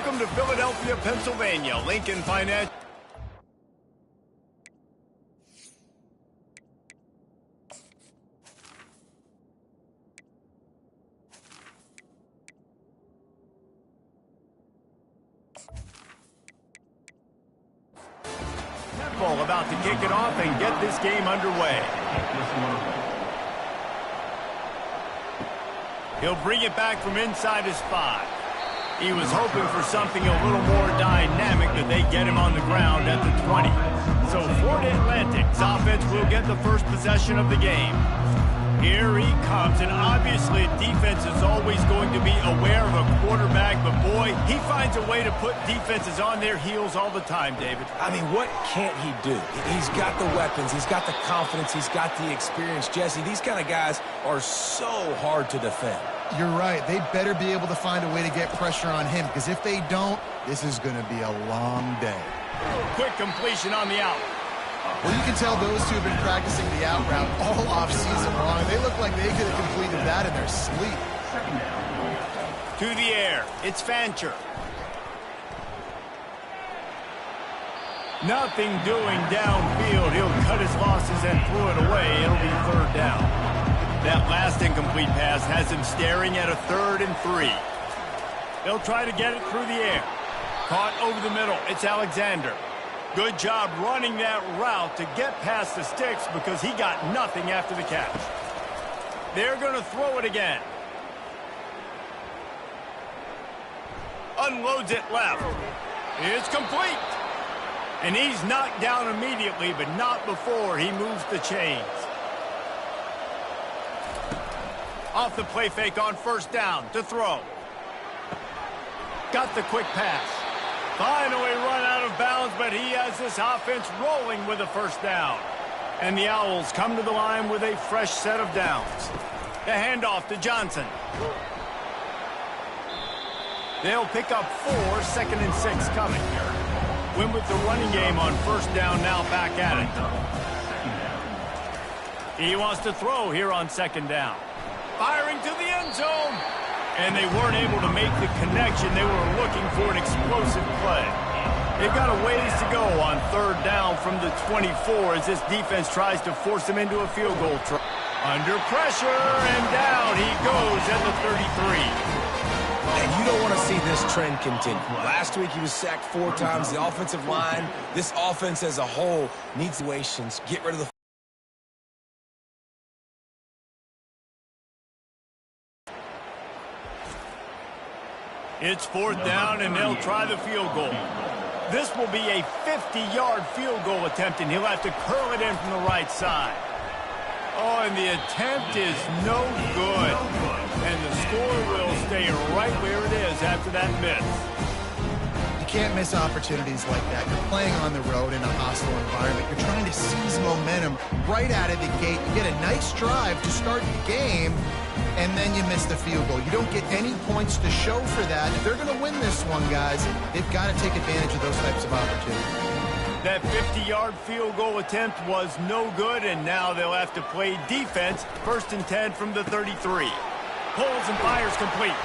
Welcome to Philadelphia, Pennsylvania. Lincoln Financial. Temple about to kick it off and get this game underway. He'll bring it back from inside his 5. He was hoping for something a little more dynamic, but they get him on the ground at the 20. So Florida Atlantic's offense will get the first possession of the game. Here he comes, and obviously defense is always going to be aware of a quarterback, but boy, he finds a way to put defenses on their heels all the time, David. I mean, what can't he do? He's got the weapons, he's got the confidence, he's got the experience. Jesse, these kind of guys are so hard to defend. You're right. They better be able to find a way to get pressure on him, because if they don't, this is going to be a long day. Quick completion on the out. Well, you can tell those two have been practicing the out route all off-season long. They look like they could have completed that in their sleep. To the air. It's Fancher. Nothing doing downfield. He'll cut his losses and throw it away. It'll be 3rd down. That last incomplete pass has him staring at a 3rd and 3. They'll try to get it through the air. Caught over the middle. It's Alexander. Good job running that route to get past the sticks because he got nothing after the catch. They're going to throw it again. Unloads it left. It's complete. And he's knocked down immediately, but not before he moves the chains. Off the play fake on 1st down to throw. Got the quick pass. Finally run out of bounds, but he has this offense rolling with a 1st down. And the Owls come to the line with a fresh set of downs. The handoff to Johnson. They'll pick up 4, 2nd and 6 coming. Win with the running game on 1st down, now back at it. He wants to throw here on 2nd down. Firing to the end zone. And they weren't able to make the connection. They were looking for an explosive play. They've got a ways to go on 3rd down from the 24 as this defense tries to force him into a field goal try. Under pressure, and down he goes at the 33. And you don't want to see this trend continue. Last week he was sacked 4 times. The offensive line, this offense as a whole needs situations. Get rid of the It's 4th down, and they'll try the field goal. This will be a 50-yard field goal attempt, and he'll have to curl it in from the right side. Oh, and the attempt is no good. And the score will stay right where it is after that miss. You can't miss opportunities like that. You're playing on the road in a hostile environment. You're trying to seize momentum right out of the gate. You get a nice drive to start the game, and then you miss the field goal. You don't get any points to show for that. If they're going to win this one, guys, they've got to take advantage of those types of opportunities. That 50-yard field goal attempt was no good, and now they'll have to play defense. 1st and 10 from the 33. Pulls and fires complete.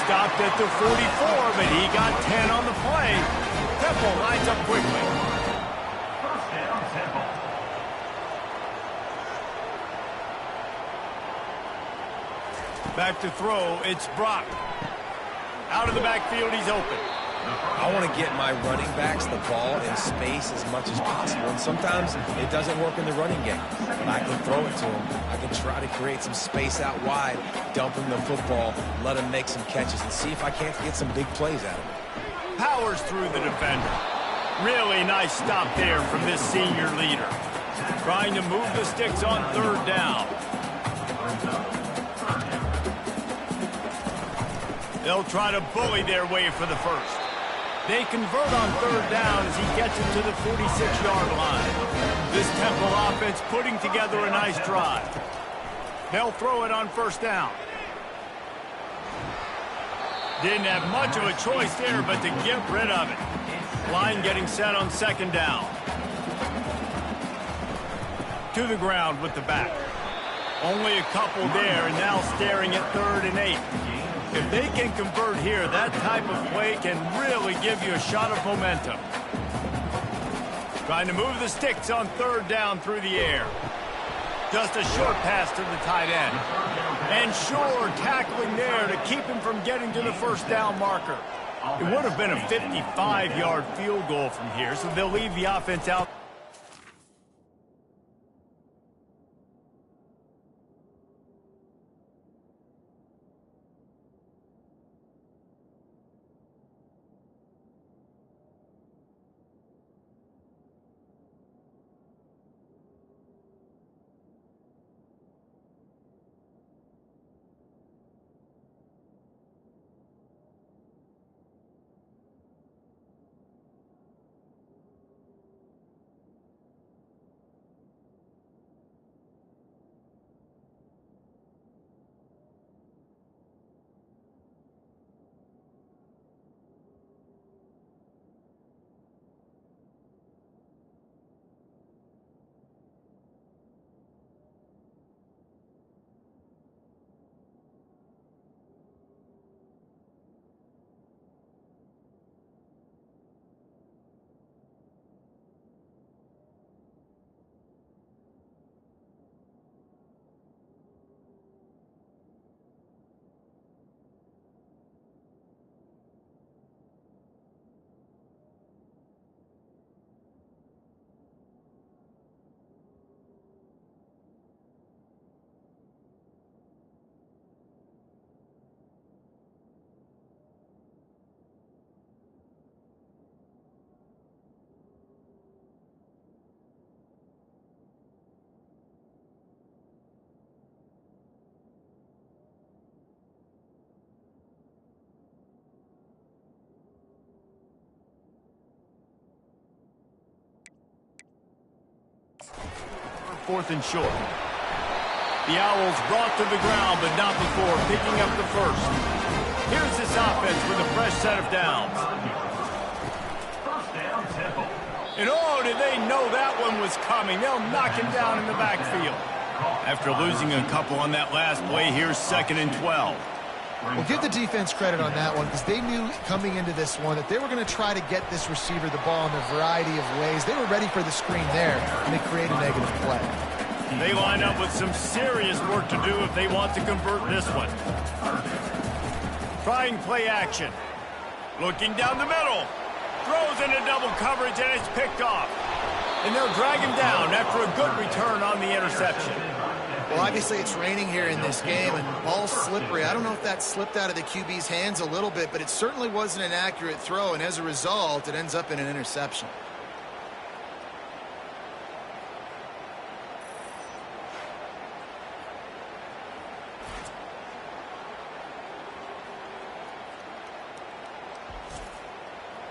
Stopped at the 44, but he got 10 on the play. Temple lines up quickly. Back to throw, it's Brock. Out of the backfield, he's open. I want to get my running backs the ball in space as much as possible, and sometimes it doesn't work in the running game. But I can throw it to him. I can try to create some space out wide, dump him the football, let him make some catches, and see if I can't get some big plays out of him. Powers through the defender. Really nice stop there from this senior leader. Trying to move the sticks on 3rd down. They'll try to bully their way for the 1st. They convert on 3rd down as he gets it to the 46-yard line. This Temple offense putting together a nice drive. They'll throw it on 1st down. Didn't have much of a choice there but to get rid of it. Line getting set on 2nd down. To the ground with the back. Only a couple there, and now staring at 3rd and 8. If they can convert here, that type of play can really give you a shot of momentum. Trying to move the sticks on third down through the air. Just a short pass to the tight end. And sure, tackling there to keep him from getting to the first down marker. It would have been a 55-yard field goal from here, so they'll leave the offense out. Fourth and short. The Owls brought to the ground, but not before picking up the first. Here's this offense with a fresh set of downs. And oh, did they know that one was coming? They'll knock him down in the backfield. After losing a couple on that last play, here's 2nd and 12. Well, give the defense credit on that one because they knew coming into this one that they were going to try to get this receiver the ball in a variety of ways. They were ready for the screen there, and they create a negative play. They line up with some serious work to do if they want to convert this one. Trying play action. Looking down the middle. Throws into double coverage, and it's picked off. And they'll drag him down after a good return on the interception. Well, obviously it's raining here in this game, and ball's slippery. I don't know if that slipped out of the QB's hands a little bit, but it certainly wasn't an accurate throw, and as a result, it ends up in an interception.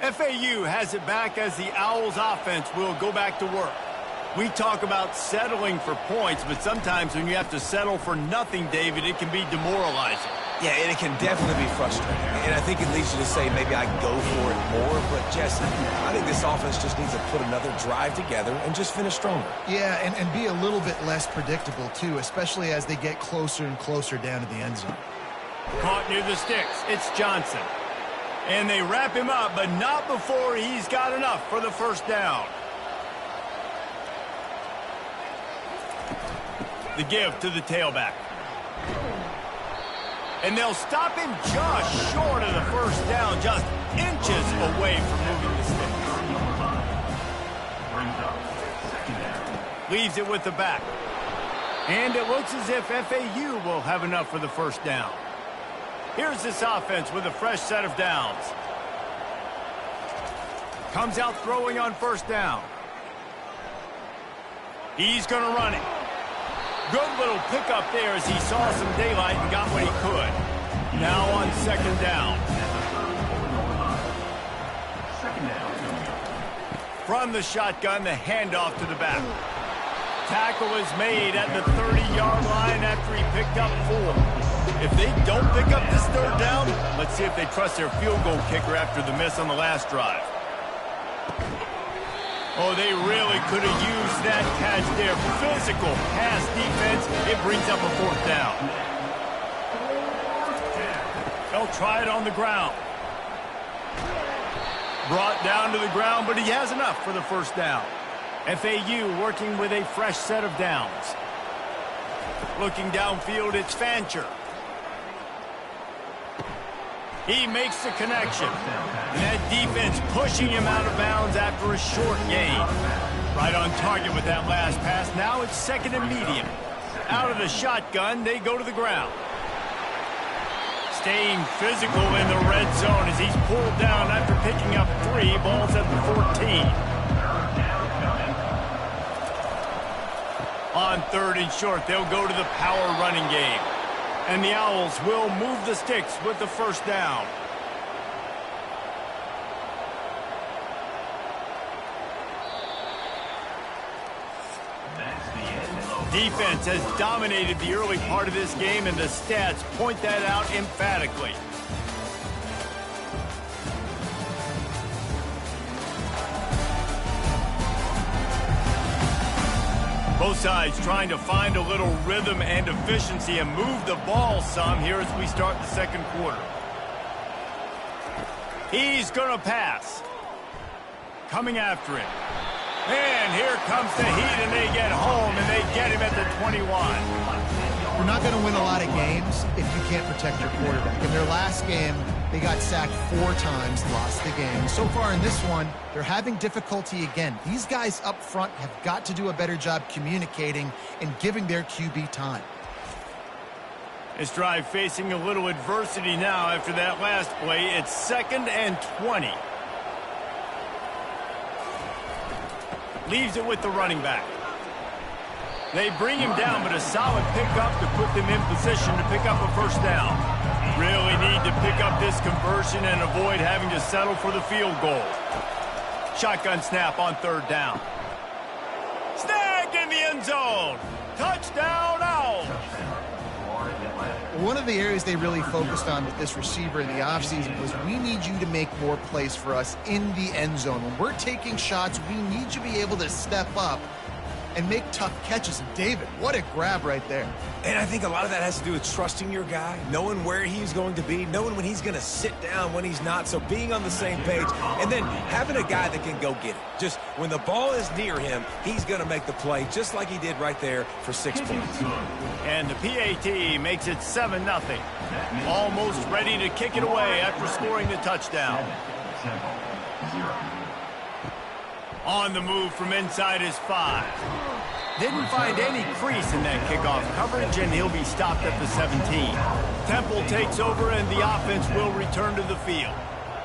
FAU has it back as the Owls offense will go back to work. We talk about settling for points, but sometimes when you have to settle for nothing, David, it can be demoralizing. Yeah, and it can definitely be frustrating. And I think it leads you to say maybe I go for it more. But, Jesse, I think this offense just needs to put another drive together and just finish stronger. Yeah, and be a little bit less predictable, too, especially as they get closer and closer down to the end zone. Caught near the sticks. It's Johnson. And they wrap him up, but not before he's got enough for the first down. The give to the tailback. And they'll stop him just short of the first down, just inches away from moving the sticks. Leaves it with the back. And it looks as if FAU will have enough for the first down. Here's this offense with a fresh set of downs. Comes out throwing on first down. He's going to run it. Good little pickup there as he saw some daylight and got what he could. Now on 2nd down. From the shotgun, the handoff to the back. Tackle is made at the 30-yard line after he picked up 4. If they don't pick up this third down, let's see if they trust their field goal kicker after the miss on the last drive. Oh, they really could have used that catch there. Physical pass defense. It brings up a 4th down. They'll try it on the ground. Brought down to the ground, but he has enough for the first down. FAU working with a fresh set of downs. Looking downfield, it's Fancher. He makes the connection. And that defense pushing him out of bounds after a short gain. Right on target with that last pass. Now it's second and medium. Out of the shotgun, they go to the ground. Staying physical in the red zone as he's pulled down after picking up 3. Ball's at the 14. On third and short, they'll go to the power running game. And the Owls will move the sticks with the first down. Defense has dominated the early part of this game, and the stats point that out emphatically. Both sides trying to find a little rhythm and efficiency and move the ball some here as we start the second quarter. He's going to pass. Coming after him. And here comes the heat, and they get home, and they get him at the 21. You're not going to win a lot of games if you can't protect your quarterback. In their last game, they got sacked 4 times, lost the game. So far in this one, they're having difficulty again. These guys up front have got to do a better job communicating and giving their QB time. This drive facing a little adversity now after that last play. It's second and 20. Leaves it with the running back. They bring him down, but a solid pickup to put them in position to pick up a first down. Really need to pick up this conversion and avoid having to settle for the field goal. Shotgun snap on third down. Snagged in the end zone. Touchdown, Owls. One of the areas they really focused on with this receiver in the offseason was we need you to make more plays for us in the end zone. When we're taking shots, we need you to be able to step up and make tough catches. And David, what a grab right there. And I think a lot of that has to do with trusting your guy, knowing where he's going to be, knowing when he's going to sit down, when he's not, so being on the same page, and then having a guy that can go get it. Just when the ball is near him, he's going to make the play, just like he did right there for 6 points. And the PAT makes it 7-0. Almost ready to kick it away after scoring the touchdown. On the move from inside his 5. Didn't find any crease in that kickoff coverage, and he'll be stopped at the 17. Temple takes over, and the offense will return to the field.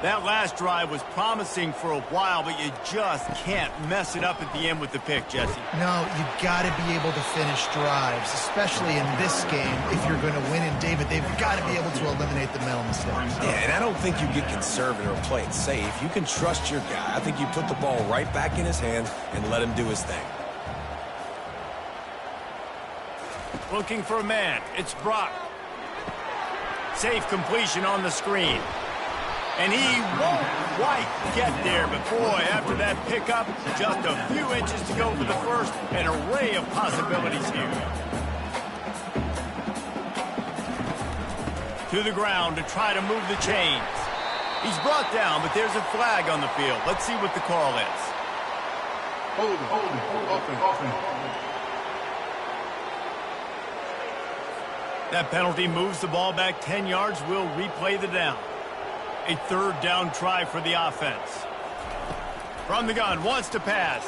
That last drive was promising for a while, but you just can't mess it up at the end with the pick, Jesse. No, you got to be able to finish drives, especially in this game. If you're going to win, and David, they've got to be able to eliminate the mental mistakes. Yeah, and I don't think you get conservative or play it safe. You can trust your guy. I think you put the ball right back in his hands and let him do his thing. Looking for a man. It's Brock. Safe completion on the screen. And he won't quite get there, but boy, after that pickup, just a few inches to go for the first, an array of possibilities here. To the ground to try to move the chains. He's brought down, but there's a flag on the field. Let's see what the call is. That penalty moves the ball back 10 yards. We'll replay the down. A third down try for the offense. From the gun, wants to pass.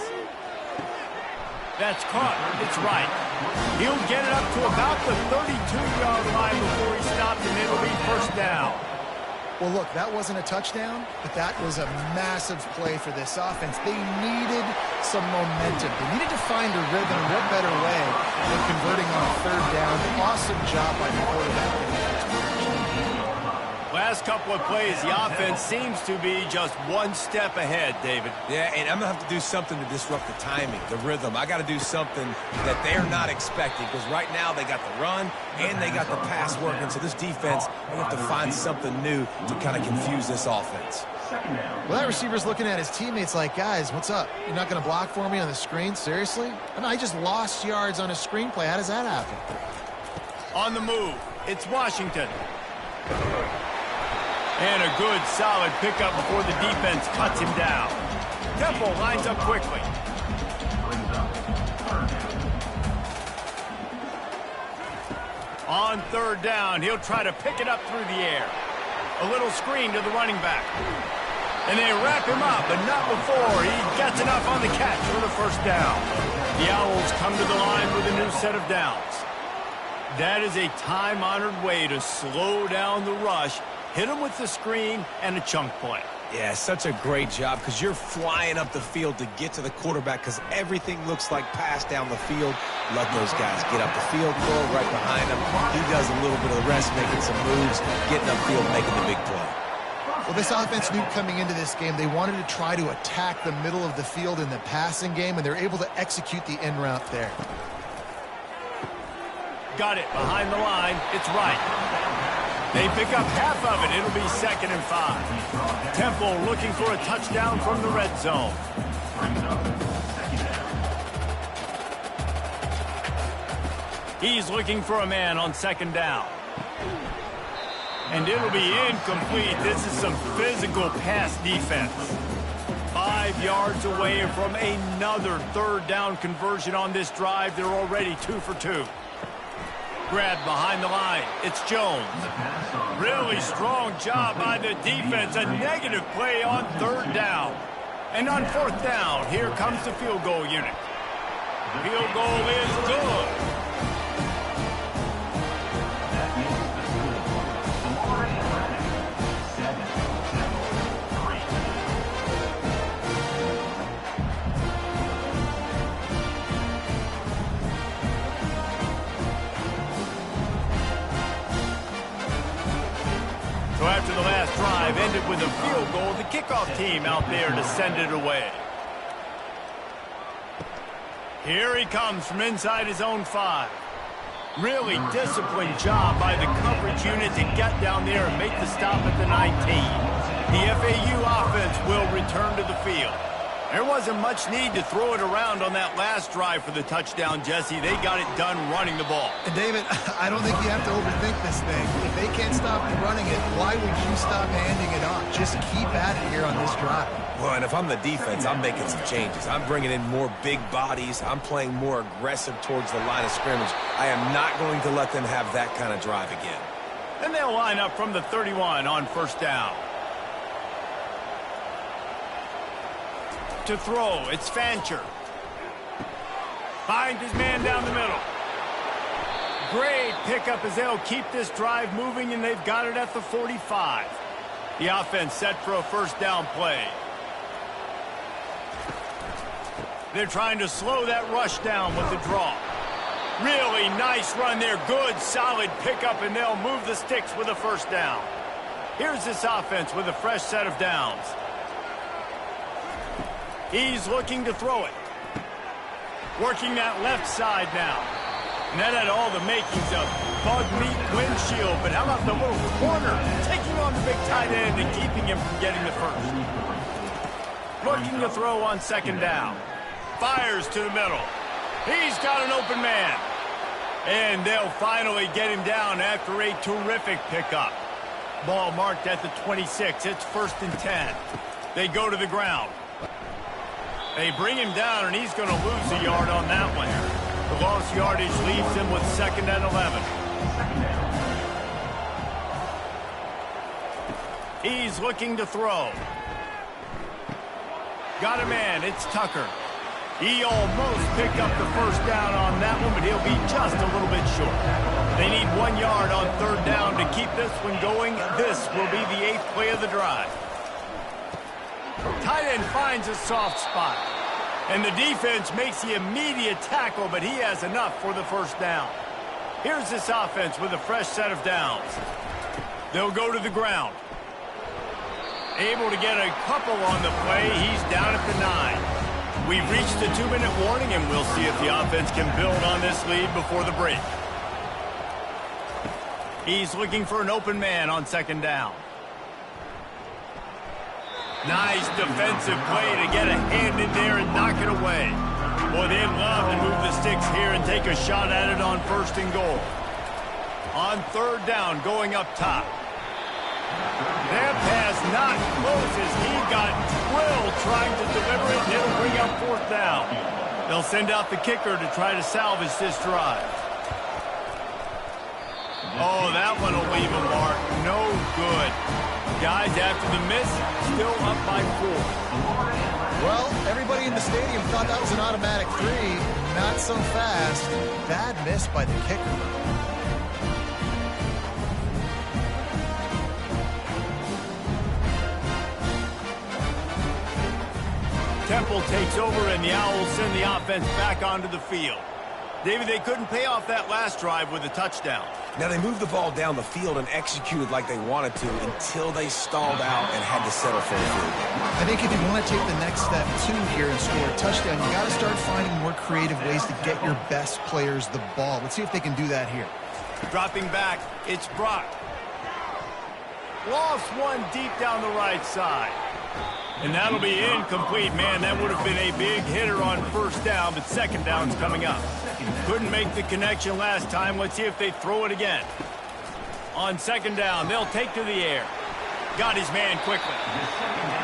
That's caught. It's right. He'll get it up to about the 32-yard line before he stops, and it'll be first down. Well, look, that wasn't a touchdown, but that was a massive play for this offense. They needed some momentum. They needed to find a rhythm. What better way than converting on a third down? Awesome job by the quarterback. Last couple of plays, the offense seems to be just one step ahead, David. Yeah, and I'm going to have to do something to disrupt the timing, the rhythm. I got to do something that they're not expecting, because right now they got the run and they got the pass working. So this defense, they have to find something new to kind of confuse this offense. Well, that receiver's looking at his teammates like, guys, what's up? You're not going to block for me on the screen? Seriously? And I just lost yards on a screenplay. How does that happen? On the move, it's Washington. And a good, solid pickup before the defense cuts him down. Temple lines up quickly. On third down, he'll try to pick it up through the air. A little screen to the running back. And they wrap him up, but not before he gets enough on the catch for the first down. The Owls come to the line with a new set of downs. That is a time-honored way to slow down the rush, hit him with the screen, and a chunk play. Yeah, such a great job because you're flying up the field to get to the quarterback because everything looks like pass down the field. Let those guys get up the field, throw right behind him. He does a little bit of the rest, making some moves, getting upfield, making the big play. Well, this offense knew coming into this game they wanted to try to attack the middle of the field in the passing game, and they're able to execute the in route there. Got it behind the line. It's right. They pick up half of it. It'll be 2nd and 5. Temple looking for a touchdown from the red zone. He's looking for a man on 2nd down. And it'll be incomplete. This is some physical pass defense. 5 yards away from another 3rd down conversion on this drive. They're already 2 for 2. Grab behind the line. It's Jones. Really strong job by the defense. A negative play on 3rd down. And on 4th down, here comes the field goal unit. Field goal is good. So after the last drive ended with a field goal, the kickoff team out there to send it away. Here he comes from inside his own 5. Really disciplined job by the coverage unit to get down there and make the stop at the 19. The FAU offense will return to the field. There wasn't much need to throw it around on that last drive for the touchdown, Jesse. They got it done running the ball. And David, I don't think you have to overthink this thing. If they can't stop running it, why would you stop handing it off? Just keep at it here on this drive. Well, and if I'm the defense, I'm making some changes. I'm bringing in more big bodies. I'm playing more aggressive towards the line of scrimmage. I am not going to let them have that kind of drive again. And they'll line up from the 31 on 1st down. To throw, it's Fancher. Finds his man down the middle. Great pickup as they'll keep this drive moving, and they've got it at the 45. The offense set for a 1st down play. They're trying to slow that rush down with the draw. Really nice run there. Good, solid pickup, and they'll move the sticks with a 1st down. Here's this offense with a fresh set of downs. He's looking to throw it. Working that left side now. And that had all the makings of bug meat windshield, but how about the little corner taking on the big tight end and keeping him from getting the 1st? Looking to throw on 2nd down. Fires to the middle. He's got an open man. And they'll finally get him down after a terrific pickup. Ball marked at the 26. It's 1st and 10. They go to the ground. They bring him down, and he's going to lose a yard on that one. The lost yardage leaves him with 2nd and 11. He's looking to throw. Got a man. It's Tucker. He almost picked up the 1st down on that one, but he'll be just a little bit short. They need 1 yard on 3rd down to keep this one going. This will be the 8th play of the drive. Tight end finds a soft spot. And the defense makes the immediate tackle, but he has enough for the 1st down. Here's this offense with a fresh set of downs. They'll go to the ground. Able to get a couple on the play. He's down at the 9. We've reached the 2-minute warning, and we'll see if the offense can build on this lead before the break. He's looking for an open man on 2nd down. Nice defensive play to get a hand in there and knock it away. Boy, they'd love to move the sticks here and take a shot at it on 1st and goal. On 3rd down, going up top. That pass not close as he got drilled trying to deliver it, and it'll bring up 4th down. They'll send out the kicker to try to salvage this drive. Oh, that one will leave a mark. No good. Guys, after the miss, still up by 4. Well, everybody in the stadium thought that was an automatic 3. Not so fast. Bad miss by the kicker. Temple takes over, and the Owls send the offense back onto the field. David, they couldn't pay off that last drive with a touchdown. Now, they moved the ball down the field and executed like they wanted to until they stalled out and had to settle for a field goal. I think if you want to take the next step, too, here and score a touchdown, you got to start finding more creative ways to get your best players the ball. Let's see if they can do that here. Dropping back, it's Brock. Lost one deep down the right side. And that'll be incomplete. Man, that would have been a big hitter on 1st down, but 2nd down's coming up. Couldn't make the connection last time. Let's see if they throw it again. On 2nd down, they'll take to the air. Got his man quickly.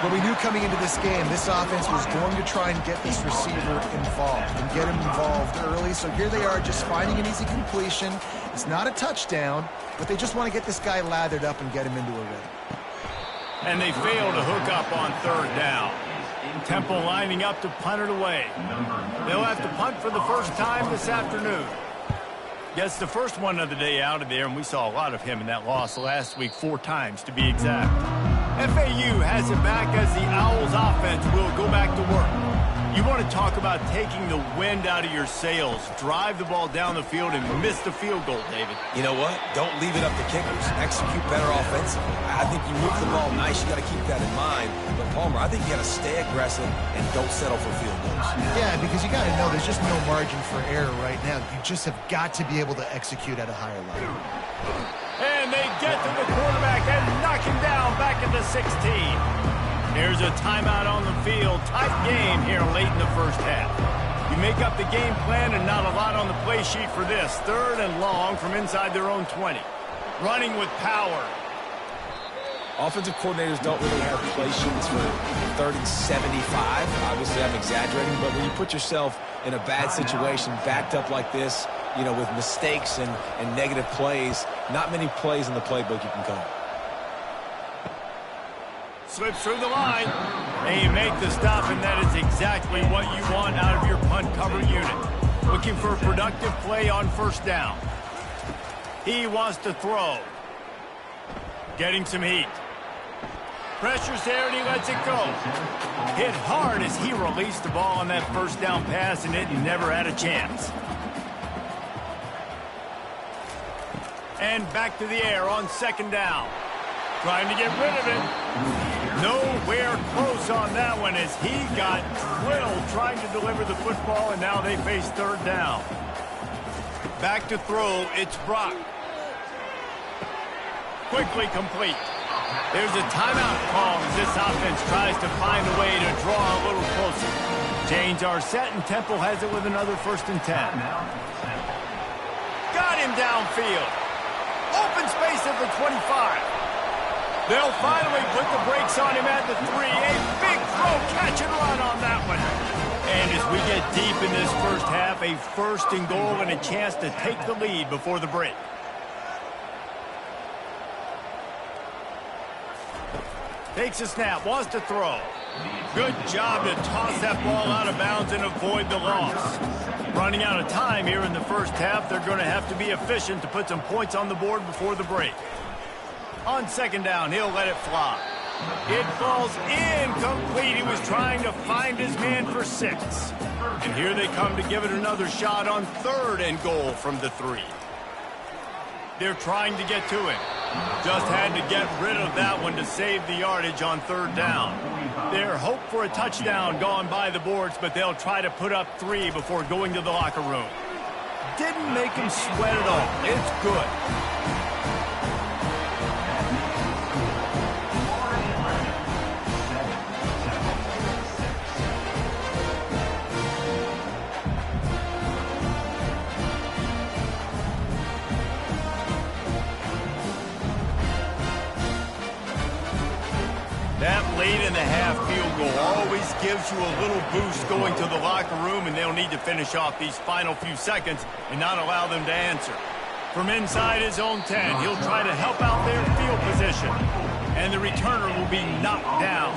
Well, we knew coming into this game, this offense was going to try and get this receiver involved and get him involved early. So here they are just finding an easy completion. It's not a touchdown, but they just want to get this guy lathered up and get him into a rhythm. And they fail to hook up on 3rd down. Temple lining up to punt it away. They'll have to punt for the first time this afternoon. Gets the first one of the day out of there, and we saw a lot of him in that loss last week, 4 times to be exact. FAU has it back as the Owls offense will go back to work. You want to talk about taking the wind out of your sails. Drive the ball down the field and miss the field goal, David. You know what? Don't leave it up to kickers. Execute better offensively. I think you move the ball nice. You got to keep that in mind. But, Palmer, I think you got to stay aggressive and don't settle for field goals. Yeah, because you got to know there's just no margin for error right now. You just have got to be able to execute at a higher level. And they get to the quarterback and knock him down back at the 16. Here's a timeout on the field. Tight game here late in the 1st half. You make up the game plan and not a lot on the play sheet for this. 3rd and long from inside their own 20. Running with power. Offensive coordinators don't really have play sheets for 3rd and 75. Obviously, I'm exaggerating, but when you put yourself in a bad situation, backed up like this, you know, with mistakes and negative plays, not many plays in the playbook you can call. Slips through the line. And you make the stop, and that is exactly what you want out of your punt cover unit. Looking for a productive play on 1st down. He wants to throw. Getting some heat. Pressure's there, and he lets it go. Hit hard as he released the ball on that 1st down pass, and it never had a chance. And back to the air on 2nd down. Trying to get rid of it. Nowhere close on that one as he got drilled trying to deliver the football, and now they face 3rd down. Back to throw, it's Brock. Quickly complete. There's a timeout call as this offense tries to find a way to draw a little closer. Chains are set, and Temple has it with another 1st and 10. Got him downfield. Open space at the 25. They'll finally put the brakes on him at the 3. A big throw, catch and run on that one. And as we get deep in this 1st half, a 1st and goal and a chance to take the lead before the break. Takes a snap, wants to throw. Good job to toss that ball out of bounds and avoid the loss. Running out of time here in the 1st half, they're going to have to be efficient to put some points on the board before the break. On 2nd down, he'll let it fly. It falls incomplete. He was trying to find his man for 6. And here they come to give it another shot on 3rd and goal from the 3. They're trying to get to it. Just had to get rid of that one to save the yardage on 3rd down. Their hope for a touchdown gone by the boards, but they'll try to put up 3 before going to the locker room. Didn't make him sweat at all. It's good. late in the half field goal always gives you a little boost going to the locker room, and they'll need to finish off these final few seconds and not allow them to answer. From inside his own 10, he'll try to help out their field position, and the returner will be knocked down.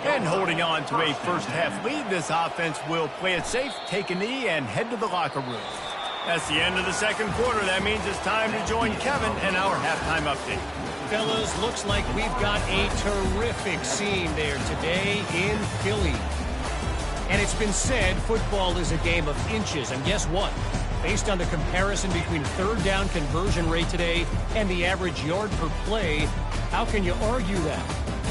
And holding on to a first-half lead, this offense will play it safe, take a knee, and head to the locker room. That's the end of the second quarter. That means it's time to join Kevin and our halftime update. Fellas, looks like we've got a terrific scene there today in Philly. And it's been said football is a game of inches. And guess what? Based on the comparison between third down conversion rate today and the average yard per play, how can you argue that?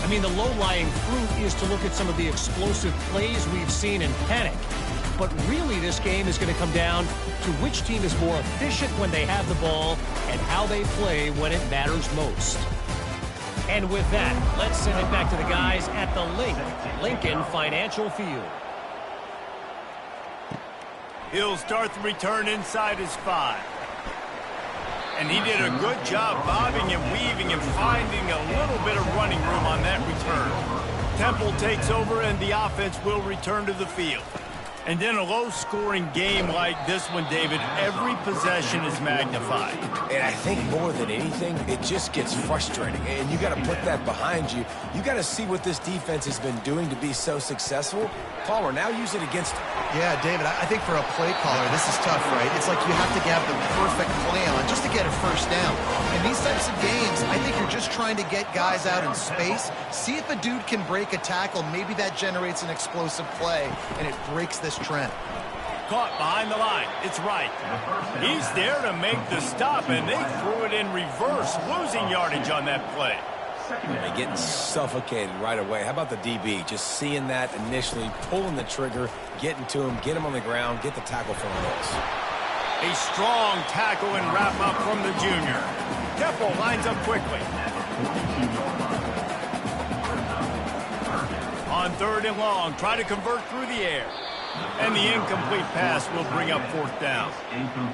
I mean, the low-lying fruit is to look at some of the explosive plays we've seen in panic. But really, this game is going to come down to which team is more efficient when they have the ball and how they play when it matters most. And with that, let's send it back to the guys at the Lincoln Financial Field. He'll start the return inside his 5. And he did a good job bobbing and weaving and finding a little bit of running room on that return. Temple takes over and the offense will return to the field. And in a low-scoring game like this one, David, every possession is magnified. And I think more than anything, it just gets frustrating. And you got to put that behind you. You got to see what this defense has been doing to be so successful. Palmer, now use it against him. Yeah, David, I think for a play caller, this is tough, right? It's like you have to have the perfect play on just to get a first down. In these types of games, I think you're just trying to get guys out in space, see if a dude can break a tackle. Maybe that generates an explosive play, and it breaks this trend. Caught behind the line. It's right. He's there to make the stop, and they threw it in reverse, losing yardage on that play. They're getting suffocated right away. How about the DB? Just seeing that initially, pulling the trigger, getting to him, get him on the ground, get the tackle for him. A strong tackle and wrap-up from the junior. Temple lines up quickly. On 3rd and long, try to convert through the air. And the incomplete pass will bring up 4th down.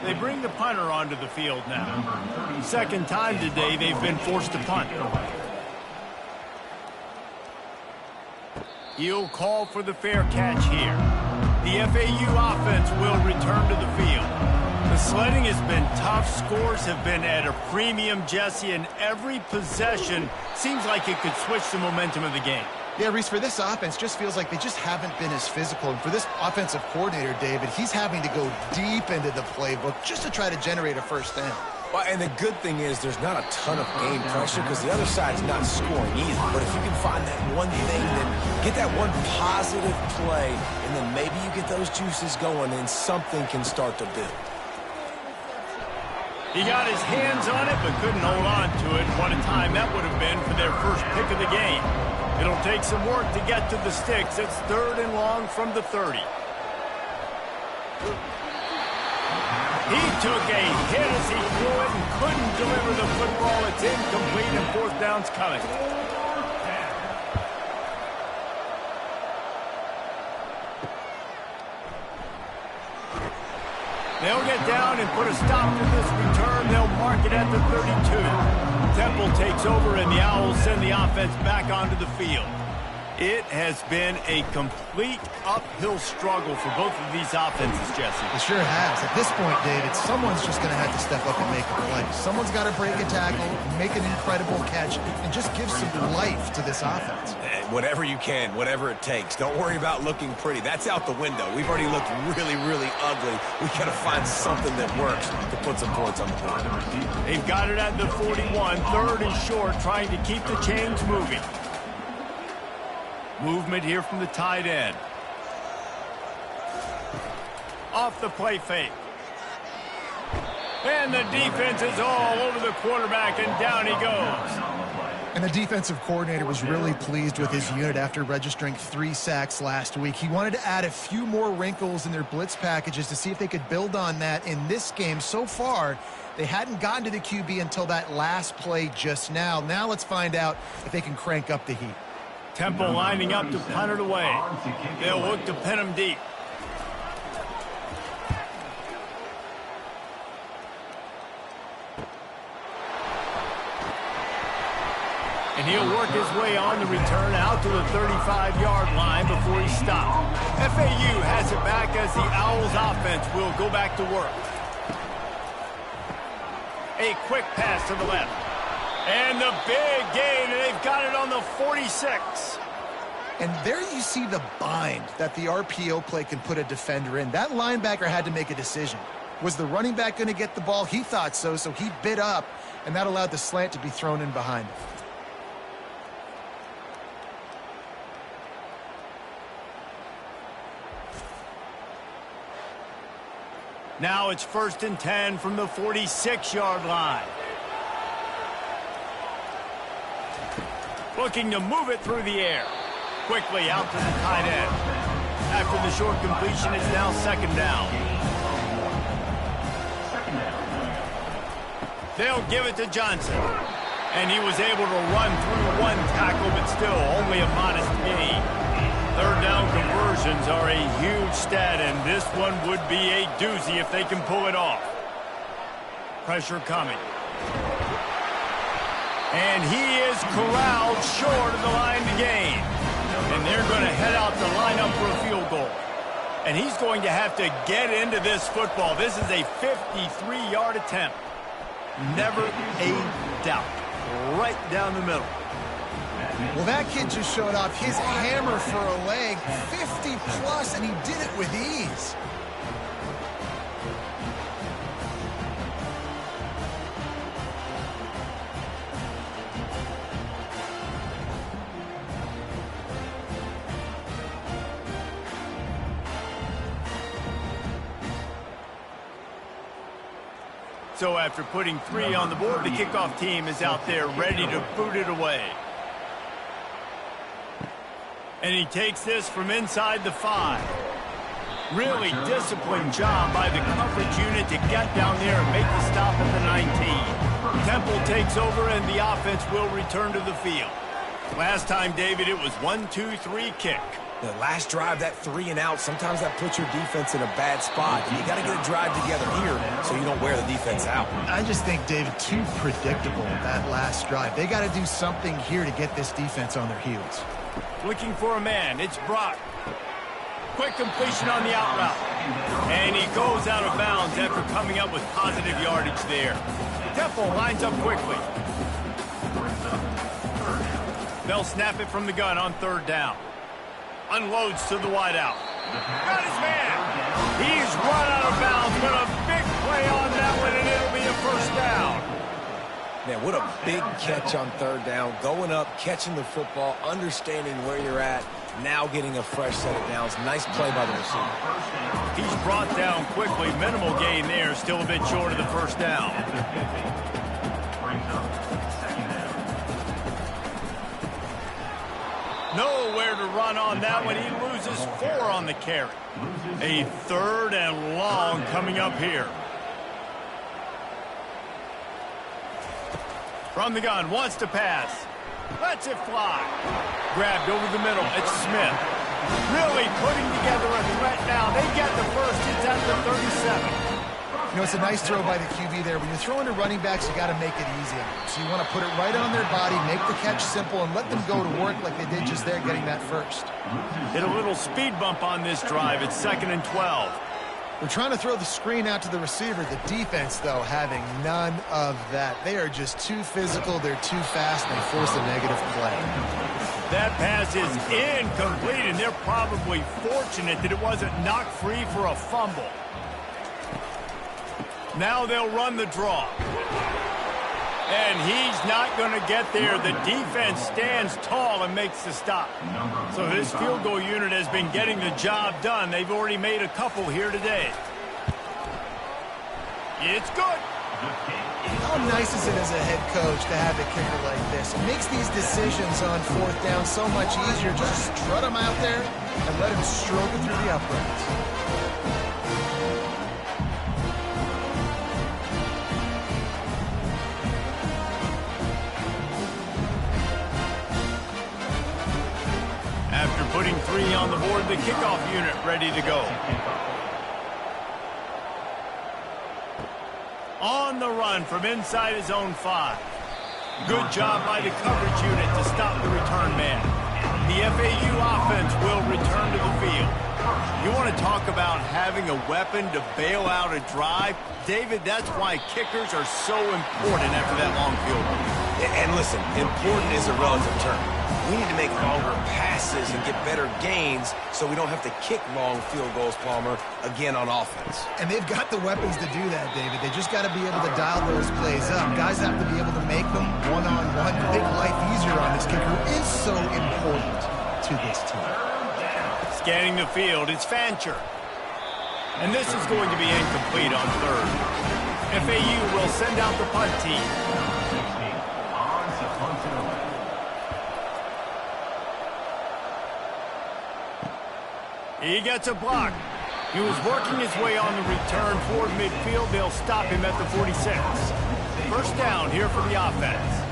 They bring the punter onto the field now. Second time today they've been forced to punt. He'll call for the fair catch here. The FAU offense will return to the field. The sledding has been tough. Scores have been at a premium, Jesse, and every possession seems like it could switch the momentum of the game. Yeah, Reese, for this offense, just feels like they just haven't been as physical. And for this offensive coordinator, David, he's having to go deep into the playbook just to try to generate a first down. Well, and the good thing is there's not a ton of game pressure because the other side's not scoring either. But if you can find that one thing, then get that one positive play, and then maybe you get those juices going and something can start to build. He got his hands on it but couldn't hold on to it. What a time that would have been for their first pick of the game. It'll take some work to get to the sticks. It's 3rd and long from the 30. He took a hit as he threw it and couldn't deliver the football. It's incomplete and 4th down's coming. They'll get down and put a stop to this return. They'll mark it at the 32. Temple takes over, and the Owls send the offense back onto the field. It has been a complete uphill struggle for both of these offenses, Jesse. It sure has. At this point, David, someone's just going to have to step up and make a play. Someone's got to break a tackle, make an incredible catch, and just give some life to this offense. Whatever you can, whatever it takes. Don't worry about looking pretty. That's out the window. We've already looked really, really ugly. We got to find something that works to put some points on the board. They've got it at the 41, 3rd and short, trying to keep the chains moving. Movement here from the tight end. Off the play fake. And the defense is all over the quarterback, and down he goes. And the defensive coordinator was really pleased with his unit after registering 3 sacks last week. He wanted to add a few more wrinkles in their blitz packages to see if they could build on that in this game. So far, they hadn't gotten to the QB until that last play just now. Now let's find out if they can crank up the heat. Temple lining up to punt it away. They'll look to pin him deep. And he'll work his way on the return out to the 35-yard line before he stopped. FAU has it back as the Owls offense will go back to work. A quick pass to the left. And the big gain, and they've got it on the 46. And there you see the bind that the RPO play can put a defender in. That linebacker had to make a decision. Was the running back going to get the ball? He thought so, so he bit up, and that allowed the slant to be thrown in behind him. Now it's 1st and 10 from the 46-yard line. Looking to move it through the air. Quickly out to the tight end. After the short completion, it's now 2nd down. They'll give it to Johnson. And he was able to run through one tackle, but still only a modest gain. 3rd down conversions are a huge stat, and this one would be a doozy if they can pull it off. Pressure coming. And he is corralled short of the line to gain. And they're going to head out to line up for a field goal. And he's going to have to get into this football. This is a 53-yard attempt. Never a doubt. Right down the middle. Well, that kid just showed off his hammer for a leg, 50-plus, and he did it with ease. So after putting 3 on the board, the kickoff team is out there ready to boot it away. And he takes this from inside the 5. Really disciplined job by the coverage unit to get down there and make the stop at the 19. Temple takes over and the offense will return to the field. Last time, David, it was 1-2-3 kick. The last drive, that 3 and out, sometimes that puts your defense in a bad spot. You got to get a drive together here so you don't wear the defense out. I just think, David, too predictable, that last drive. They got to do something here to get this defense on their heels. Looking for a man. It's Brock. Quick completion on the out route. And he goes out of bounds after coming up with positive yardage there. Temple lines up quickly. They'll snap it from the gun on 3rd down. Unloads to the wideout. Got his man. He's run out of bounds, but a big play on that one, and it'll be a 1st down. Man, what a big catch on 3rd down. Going up, catching the football, understanding where you're at, now getting a fresh set of downs. Nice play by the receiver. He's brought down quickly. Minimal gain there, still a bit short of the 1st down. Nowhere to run on that one. He loses 4 on the carry. A 3rd and long coming up here. From the gun, wants to pass. Lets it fly. Grabbed over the middle. It's Smith. Really putting together a threat now. They get the 1st. It's at the 37. You know, it's a nice throw by the QB there. When you're throwing to running backs, you got to make it easy on them. So you want to put it right on their body, make the catch simple, and let them go to work like they did just there getting that 1st. Hit a little speed bump on this drive. It's 2nd and 12. They're trying to throw the screen out to the receiver. The defense, though, having none of that. They are just too physical. They're too fast. They force a negative play. That pass is incomplete, and they're probably fortunate that it wasn't knocked free for a fumble. Now they'll run the draw. And he's not going to get there. The defense stands tall and makes the stop. So this field goal unit has been getting the job done. They've already made a couple here today. It's good. How nice is it as a head coach to have a kicker like this? It makes these decisions on 4th down so much easier. Just strut him out there and let him stroke it through the uprights. After putting 3 on the board, the kickoff unit ready to go. On the run from inside his own 5. Good job by the coverage unit to stop the return man. The FAU offense will return to the field. You want to talk about having a weapon to bail out a drive? David, that's why kickers are so important after that long field goal. And listen, important is a relative term. We need to make longer passes and get better gains so we don't have to kick long field goals, Palmer, again on offense. And they've got the weapons to do that, David. They just got to be able to dial those plays up. Guys have to be able to make them one-on-one to make life easier on this kicker, who is so important to this team. Scanning the field, it's Fancher. And this is going to be incomplete on third. FAU will send out the punt team. He gets a block. He was working his way on the return toward midfield. They'll stop him at the 46. First down here for the offense.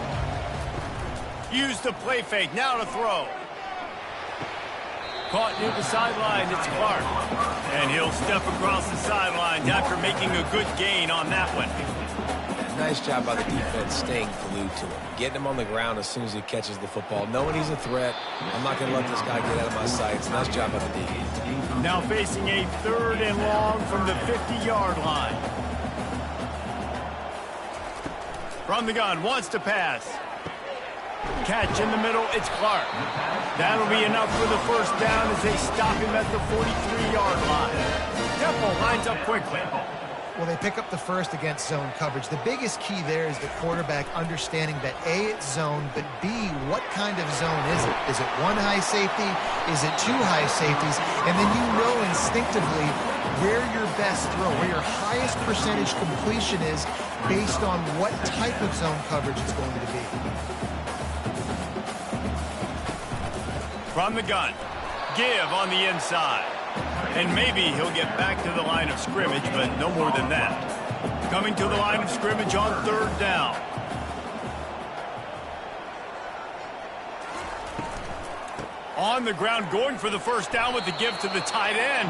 Use the play fake. Now to throw. Caught near the sideline. It's Clark. And he'll step across the sidelines after making a good gain on that one. Nice job by the defense staying glued to him. Getting him on the ground as soon as he catches the football. Knowing he's a threat, I'm not going to let this guy get out of my sights. Nice job by the DB. Now facing a third and long from the 50-yard line. From the gun, wants to pass. Catch in the middle, it's Clark. That'll be enough for the first down as they stop him at the 43-yard line. Temple lines up quickly. Well, they pick up the first against zone coverage. The biggest key there is the quarterback understanding that A, it's zone, but B, what kind of zone is it? Is it one high safety? Is it two high safeties? And then you know instinctively where your best throw, where your highest percentage completion is based on what type of zone coverage it's going to be. From the gun, give on the inside. And maybe he'll get back to the line of scrimmage, but no more than that. Coming to the line of scrimmage on third down. On the ground, going for the first down with the give to the tight end.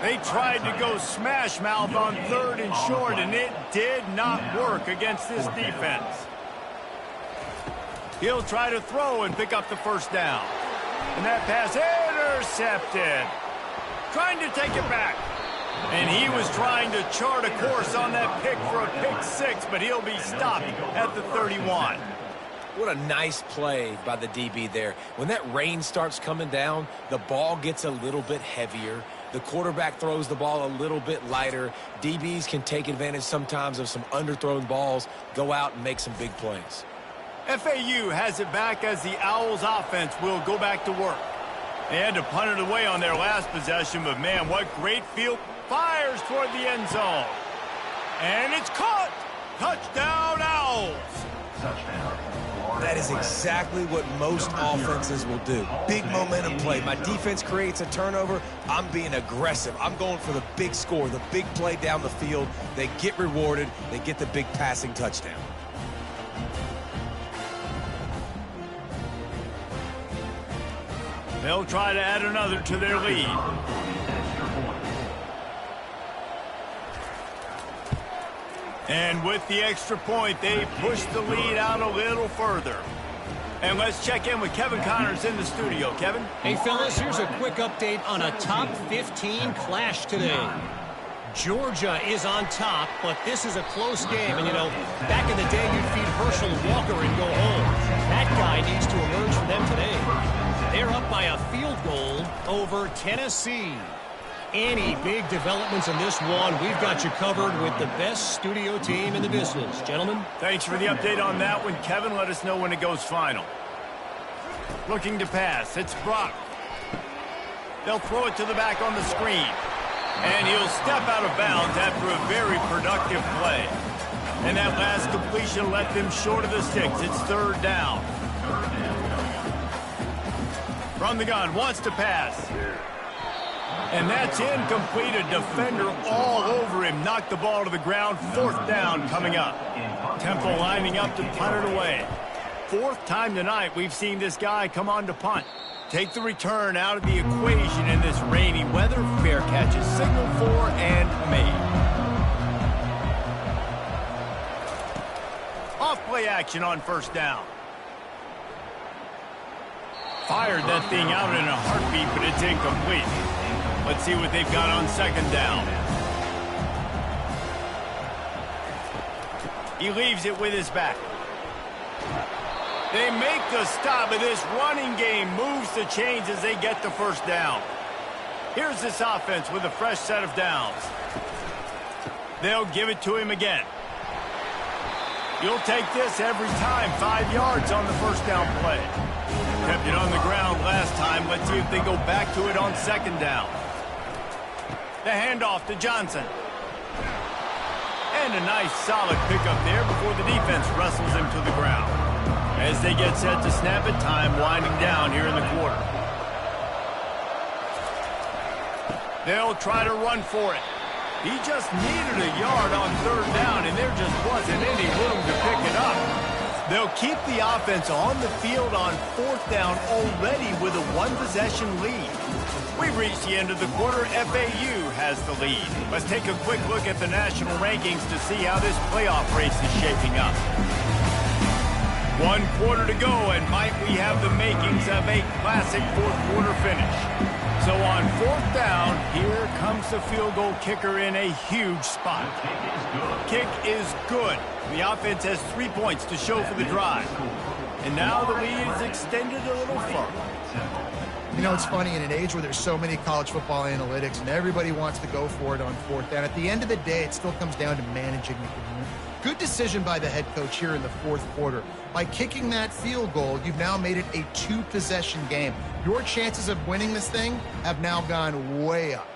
They tried to go smash mouth on third and short, and it did not work against this defense. He'll try to throw and pick up the first down. And that pass intercepted. Trying to take it back. And he was trying to chart a course on that pick for a pick six, but he'll be stopped at the 31. What a nice play by the DB there. When that rain starts coming down, the ball gets a little bit heavier. The quarterback throws the ball a little bit lighter. DBs can take advantage sometimes of some underthrown balls, go out and make some big plays. FAU has it back as the Owls offense will go back to work. They had to punt it away on their last possession, but man, what great field. Fires toward the end zone. And it's caught. Touchdown, Owls. That is exactly what most offenses will do. Big momentum play. My defense creates a turnover. I'm being aggressive. I'm going for the big score, the big play down the field. They get rewarded. They get the big passing touchdown. They'll try to add another to their lead. And with the extra point, they push the lead out a little further. And let's check in with Kevin Connors in the studio. Kevin? Hey, fellas, here's a quick update on a top 15 clash today. Georgia is on top, but this is a close game. And, you know, back in the day, you'd feed Herschel Walker and go home. That guy needs to emerge for them today. They're up by a field goal over Tennessee. Any big developments in this one, we've got you covered with the best studio team in the business. Gentlemen? Thanks for the update on that one, Kevin. Let us know when it goes final. Looking to pass. It's Brock. They'll throw it to the back on the screen. And he'll step out of bounds after a very productive play. And that last completion left them short of the sticks. It's third down. From the gun, wants to pass. And that's incomplete. A defender all over him. Knocked the ball to the ground. Fourth down coming up. Temple lining up to punt it away. Fourth time tonight we've seen this guy come on to punt. Take the return out of the equation in this rainy weather. Fair catch is signaled for and made. Off play action on first down. Fired that thing out in a heartbeat, but it's incomplete. Let's see what they've got on second down. He leaves it with his back. They make the stop, and this running game moves the chains as they get the first down. Here's this offense with a fresh set of downs. They'll give it to him again. You'll take this every time. 5 yards on the first down play. Kept it on the ground last time. Let's see if they go back to it on second down. The handoff to Johnson. And a nice solid pickup there before the defense wrestles him to the ground. As they get set to snap it, time winding down here in the quarter. They'll try to run for it. He just needed a yard on third down, and there just wasn't any room to pick it up. They'll keep the offense on the field on fourth down already with a one-possession lead. We've reached the end of the quarter. FAU has the lead. Let's take a quick look at the national rankings to see how this playoff race is shaping up. 1 quarter to go, and might we have the makings of a classic fourth-quarter finish. So on fourth down, here comes the field goal kicker in a huge spot. Kick is good. The offense has 3 points to show for the drive. And now the lead is extended a little further. You know, it's funny, in an age where there's so many college football analytics and everybody wants to go for it on fourth down, at the end of the day, it still comes down to managing the game. Good decision by the head coach here in the fourth quarter. By kicking that field goal, you've now made it a 2-possession game. Your chances of winning this thing have now gone way up.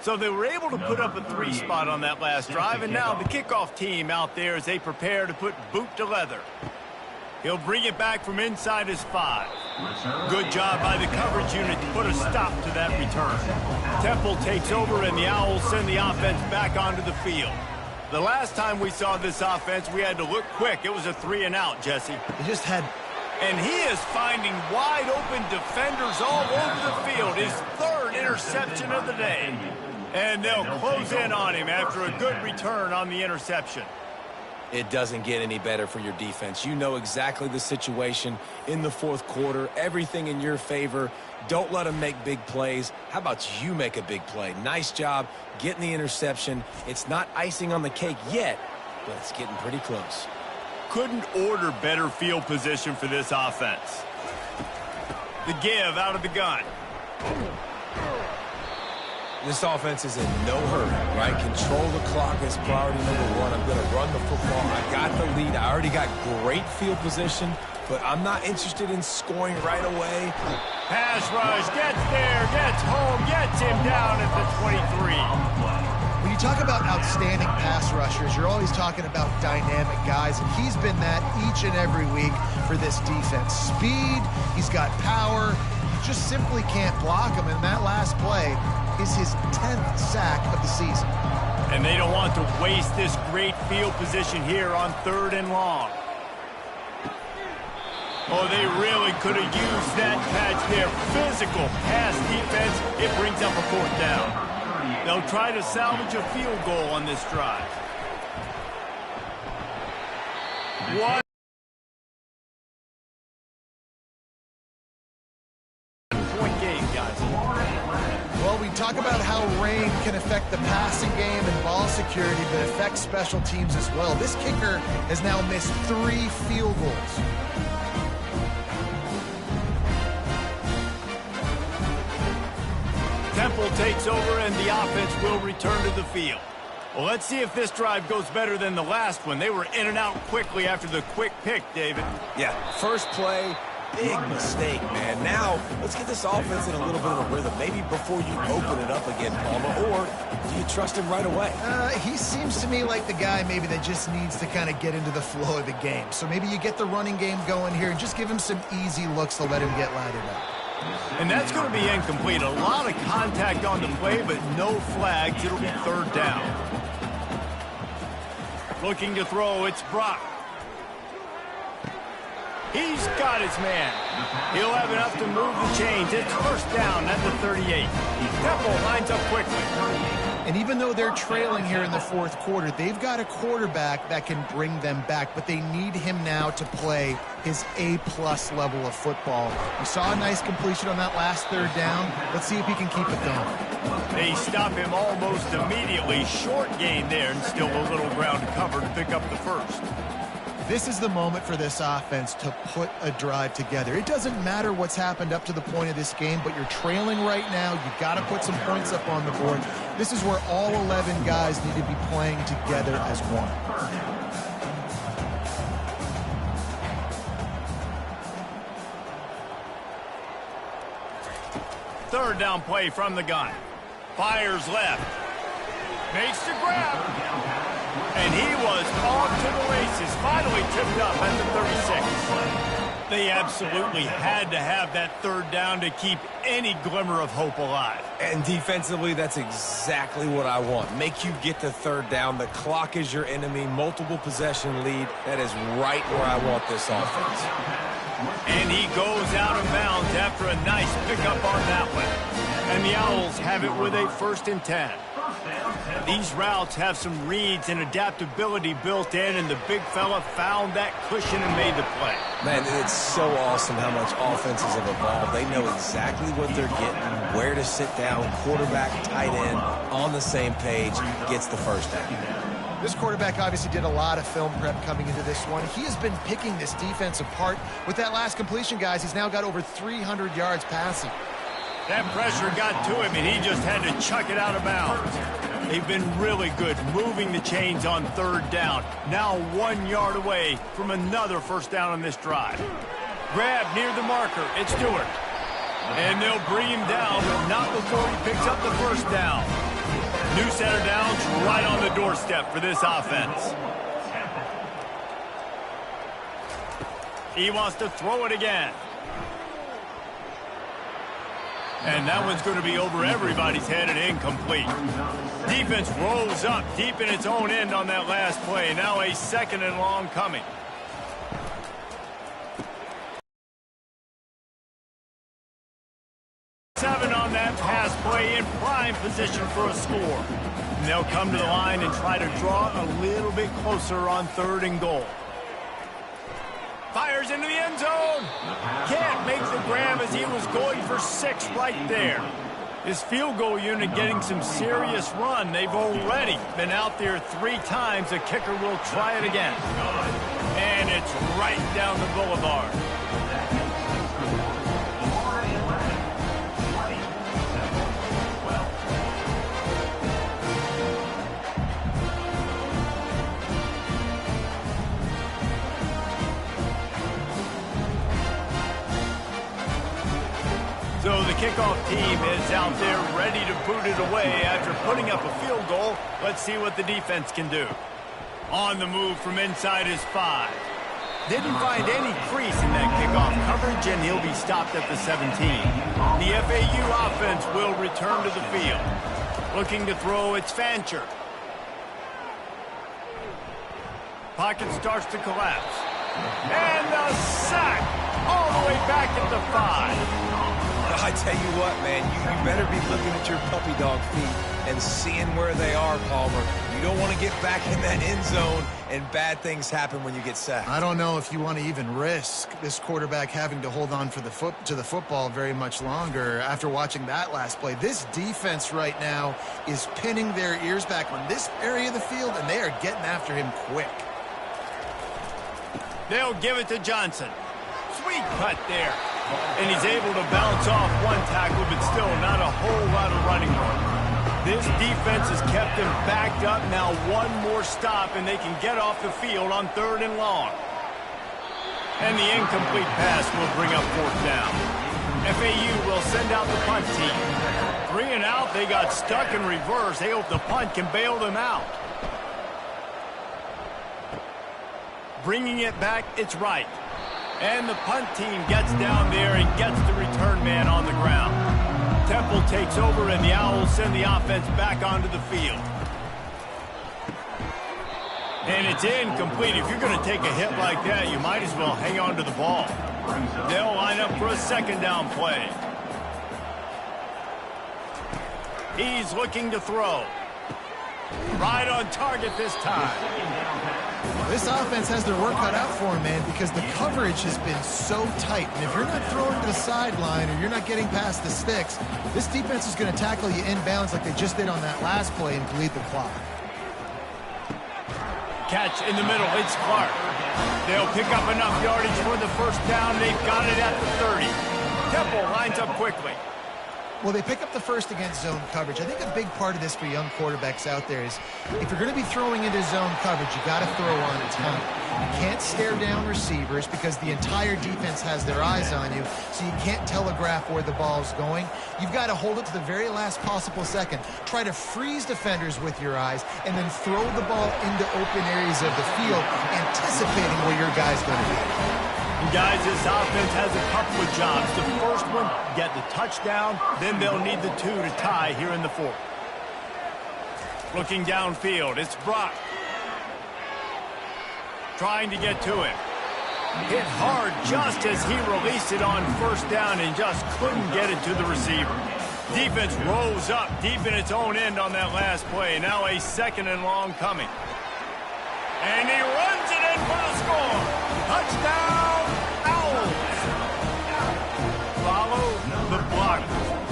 So they were able to put up a 3 spot on that last drive, and now the kickoff team out there as they prepare to put boot to leather. He'll bring it back from inside his 5. Good job by the coverage unit to put a stop to that return. Temple takes over, and the Owls send the offense back onto the field. The last time we saw this offense, we had to look quick. It was a 3-and-out, Jesse. They just had... And he is finding wide-open defenders all over the field. His 3rd interception of the day. And they'll close in on him after a good return on the interception. It doesn't get any better for your defense. You know exactly the situation in the fourth quarter. Everything in your favor. Don't let them make big plays. How about you make a big play? Nice job getting the interception. It's not icing on the cake yet, but it's getting pretty close. Couldn't order better field position for this offense. The give out of the gun. This offense is in no hurry, right? Control the clock is priority number 1. I'm going to run the football. I got the lead. I already got great field position, but I'm not interested in scoring right away. Pass rush, gets there, gets home, gets him down at the 23. When you talk about outstanding pass rushers, you're always talking about dynamic guys, and he's been that each and every week for this defense. Speed, he's got power, you just simply can't block him, and that last play is his 10th sack of the season. And they don't want to waste this great field position here on 3rd and long. Oh, they really could have used that patch there. Physical pass defense. It brings up a 4th down. They'll try to salvage a field goal on this drive. One point game, guys. Well, we talk about how rain can affect the passing game and ball security, but affects special teams as well. This kicker has now missed 3 field goals. Temple takes over, and the offense will return to the field. Well, let's see if this drive goes better than the last one. They were in and out quickly after the quick pick, David. Yeah, first play, big mistake, man. Now, let's get this offense in a little bit of a rhythm. Maybe before you open it up again, Palmer, or do you trust him right away? He seems to me like the guy maybe that just needs to kind of get into the flow of the game. So maybe you get the running game going here and just give him some easy looks to let him get lathered up. And that's going to be incomplete. A lot of contact on the play, but no flags. It'll be 3rd down. Looking to throw, it's Brock. He's got his man. He'll have enough to move the chains. It's 1st down at the 38. Temple lines up quickly. And even though they're trailing here in the fourth quarter, they've got a quarterback that can bring them back, but they need him now to play his A-plus level of football. We saw a nice completion on that last third down. Let's see if he can keep it going. They stop him almost immediately. Short gain there, and still a little ground to cover to pick up the first. This is the moment for this offense to put a drive together. It doesn't matter what's happened up to the point of this game, but you're trailing right now. You've got to put some points up on the board. This is where all 11 guys need to be playing together as one. Third down play from the gun. Fires left. Makes the grab. And he was off to the races. Finally tipped up at the 36. They absolutely had to have that third down to keep any glimmer of hope alive. And defensively, that's exactly what I want. Make you get the third down. The clock is your enemy. Multiple possession lead. That is right where I want this offense. And he goes out of bounds after a nice pickup on that one. And the Owls have it with a 1st and 10. These routes have some reads and adaptability built in, and the big fella found that cushion and made the play. Man, it's so awesome how much offenses have evolved. They know exactly what they're getting, where to sit down, quarterback, tight end, on the same page, gets the first down. This quarterback obviously did a lot of film prep coming into this one. He has been picking this defense apart. With that last completion, guys, he's now got over 300 yards passing. That pressure got to him, and he just had to chuck it out of bounds. They've been really good moving the chains on third down. Now 1 yard away from another first down on this drive. Grab near the marker. It's Stewart. And they'll bring him down, but not before he picks up the first down. New set of downs right on the doorstep for this offense. He wants to throw it again. And that one's going to be over everybody's head and incomplete. Defense rolls up deep in its own end on that last play. Now a 2nd and long coming. Seven on that pass play, in prime position for a score. And they'll come to the line and try to draw a little bit closer on 3rd and goal. Fires into the end zone. Can't make the grab as he was going for 6 right there. This field goal unit getting some serious run. They've already been out there 3 times. The kicker will try it again. And it's right down the boulevard. So the kickoff team is out there ready to boot it away after putting up a field goal. Let's see what the defense can do. On the move from inside his 5. Didn't find any crease in that kickoff coverage, and he'll be stopped at the 17. The FAU offense will return to the field. Looking to throw, it's Fancher. Pocket starts to collapse. And the sack all the way back at the 5. I tell you what, man, you better be looking at your puppy dog feet and seeing where they are, Palmer. You don't want to get back in that end zone, and bad things happen when you get sacked. I don't know if you want to even risk this quarterback having to hold on for the football very much longer after watching that last play. This defense right now is pinning their ears back on this area of the field, and they are getting after him quick. They'll give it to Johnson. Sweet cut there. And he's able to bounce off 1 tackle, but still not a whole lot of running room. This defense has kept him backed up. Now 1 more stop, and they can get off the field on 3rd and long. And the incomplete pass will bring up 4th down. FAU will send out the punt team. 3 and out, they got stuck in reverse. They hope the punt can bail them out. Bringing it back, it's right. And the punt team gets down there and gets the return man on the ground. Temple takes over, and the Owls send the offense back onto the field. And it's incomplete. If you're going to take a hit like that, you might as well hang on to the ball. They'll line up for a 2nd down play. He's looking to throw. Right on target this time. This offense has their work cut out for them, man, because the coverage has been so tight. And if you're not throwing to the sideline or you're not getting past the sticks, this defense is going to tackle you inbounds like they just did on that last play and bleed the clock. Catch in the middle. It's Clark. They'll pick up enough yardage for the first down. They've got it at the 30. Temple lines up quickly. Well, they pick up the first against zone coverage. I think a big part of this for young quarterbacks out there is if you're going to be throwing into zone coverage, you got to throw on time. You can't stare down receivers because the entire defense has their eyes on you, so you can't telegraph where the ball's going. You've got to hold it to the very last possible second. Try to freeze defenders with your eyes and then throw the ball into open areas of the field, anticipating where your guy's going to be. Guys, this offense has a couple of jobs. The first one, get the touchdown. Then they'll need the two to tie here in the fourth. Looking downfield, it's Brock. Trying to get to it. Hit hard just as he released it on first down and just couldn't get it to the receiver. Defense rolls up deep in its own end on that last play. Now a 2nd and long coming. And he runs it in for the score. Touchdown! Follow the block.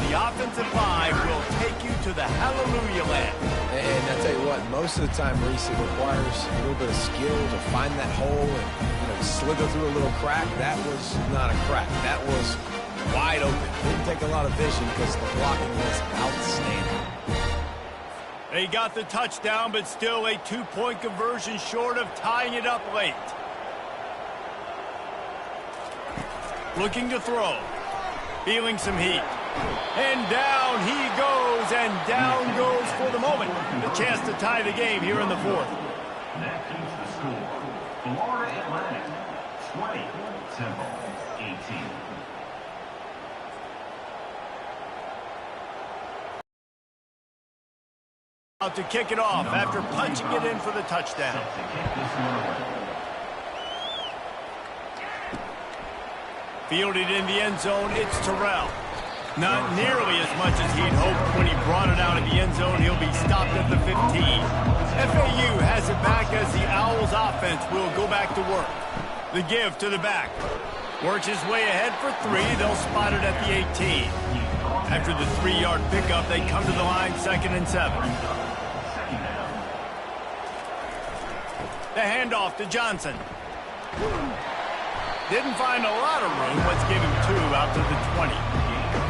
The offensive line will take you to the hallelujah land. And I tell you what, most of the time, Reese, it requires a little bit of skill to find that hole and slither through a little crack. That was not a crack. That was wide open. Didn't take a lot of vision because the blocking was outstanding. They got the touchdown, but still a 2-point conversion short of tying it up late. Looking to throw. Feeling some heat. And down he goes, and down goes for the moment. The chance to tie the game here in the fourth. That keeps the score. Florida Atlantic, 20, Temple, 18. Out to kick it off after punching it in for the touchdown. Fielded in the end zone, it's Terrell. Not nearly as much as he'd hoped when he brought it out of the end zone. He'll be stopped at the 15. FAU has it back as the Owls offense will go back to work. The give to the back. Works his way ahead for 3. They'll spot it at the 18. After the 3-yard pickup, they come to the line 2nd and 7. The handoff to Johnson. Didn't find a lot of room. Let's give him 2 out to the 20.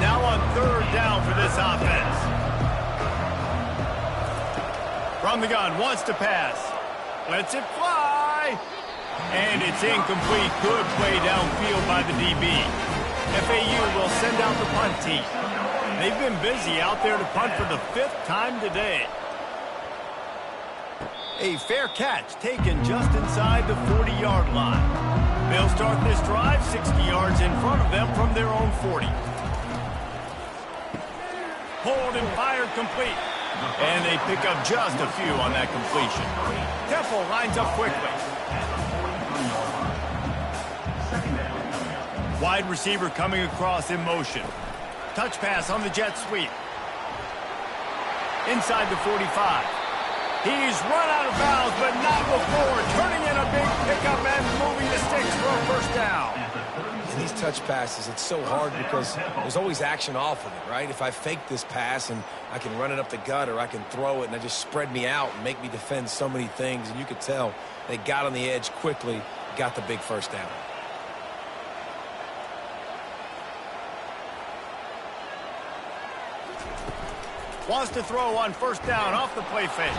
Now on 3rd down for this offense. From the gun, wants to pass. Lets it fly. And it's incomplete. Good play downfield by the DB. FAU will send out the punt team. They've been busy out there to punt for the 5th time today. A fair catch taken just inside the 40-yard line. They'll start this drive 60 yards in front of them from their own 40. Pulled and fired complete. And they pick up just a few on that completion. Temple lines up quickly. Wide receiver coming across in motion. Touch pass on the jet sweep. Inside the 45. He's run out of bounds, but not before. Turning in a big pickup and moving the sticks for a first down. In these touch passes, it's so hard because there's always action off of it, right? If I fake this pass and I can run it up the gut or I can throw it and they just spread me out and make me defend so many things. And you could tell they got on the edge quickly, got the big first down. Wants to throw on first down off the play fake.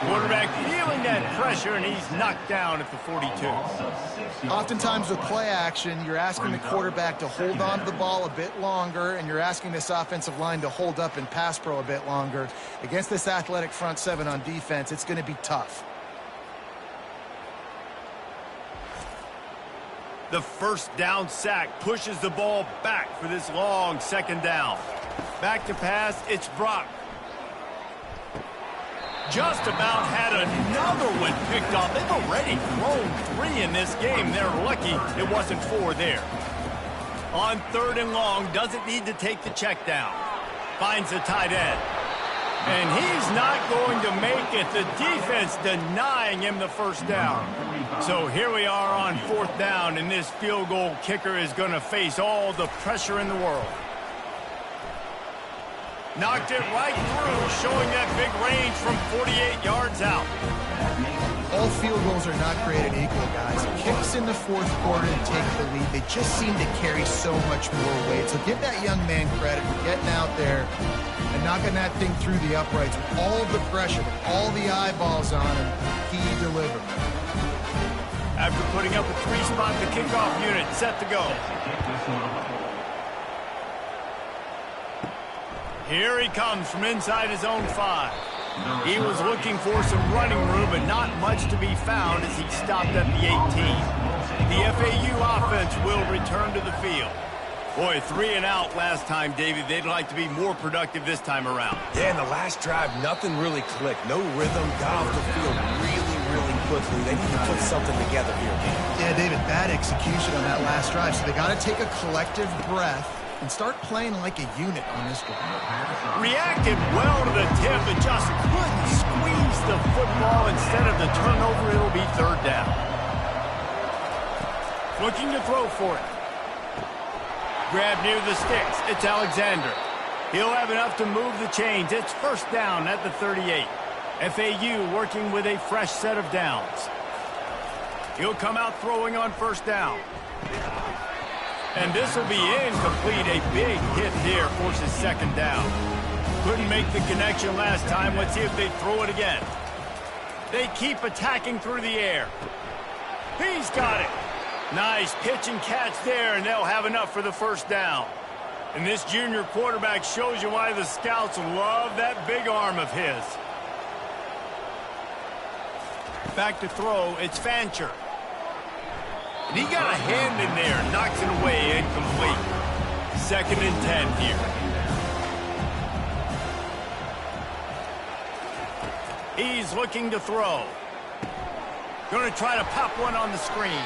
Quarterback feeling that pressure, and he's knocked down at the 42. Oftentimes with play action, you're asking the quarterback to hold on to the ball a bit longer, and you're asking this offensive line to hold up in pass pro a bit longer. Against this athletic front 7 on defense, it's going to be tough. The first down sack pushes the ball back for this long 2nd down. Back to pass, it's Brock. Just about had another one picked off. They've already thrown 3 in this game. They're lucky it wasn't 4 there. On 3rd and long, doesn't need to take the check down. Finds the tight end. And he's not going to make it. The defense denying him the first down. So here we are on 4th down, and this field goal kicker is going to face all the pressure in the world. Knocked it right through, showing that big range from 48 yards out. All field goals are not created equal, guys. Kicks in the 4th quarter to take the lead. They just seem to carry so much more weight. So give that young man credit for getting out there and knocking that thing through the uprights with all of the pressure, with all the eyeballs on him. He delivered. After putting up a 3-spot, the kickoff unit set to go. Here he comes from inside his own 5. He was looking for some running room, but not much to be found as he stopped at the 18. The FAU offense will return to the field. Boy, 3 and out last time, David. They'd like to be more productive this time around. Yeah, in the last drive, nothing really clicked. No rhythm, got off the field really quickly. They need to put something together here, man. Yeah, David, bad execution on that last drive. So they got to take a collective breath and start playing like a unit on this drive. Reacted well to the tip, but just couldn't squeeze the football. Instead of the turnover, it'll be 3rd down. Looking to throw for it. Grab near the sticks. It's Alexander. He'll have enough to move the chains. It's 1st down at the 38. FAU working with a fresh set of downs. He'll come out throwing on 1st down. And this will be incomplete. A big hit here forces 2nd down. Couldn't make the connection last time. Let's see if they throw it again. They keep attacking through the air. He's got it. Nice pitch and catch there, and they'll have enough for the 1st down. And this junior quarterback shows you why the scouts love that big arm of his. Back to throw, it's Fancher. And he got a hand in there, knocks it away, incomplete. 2nd and 10 here. He's looking to throw. Going to try to pop one on the screen.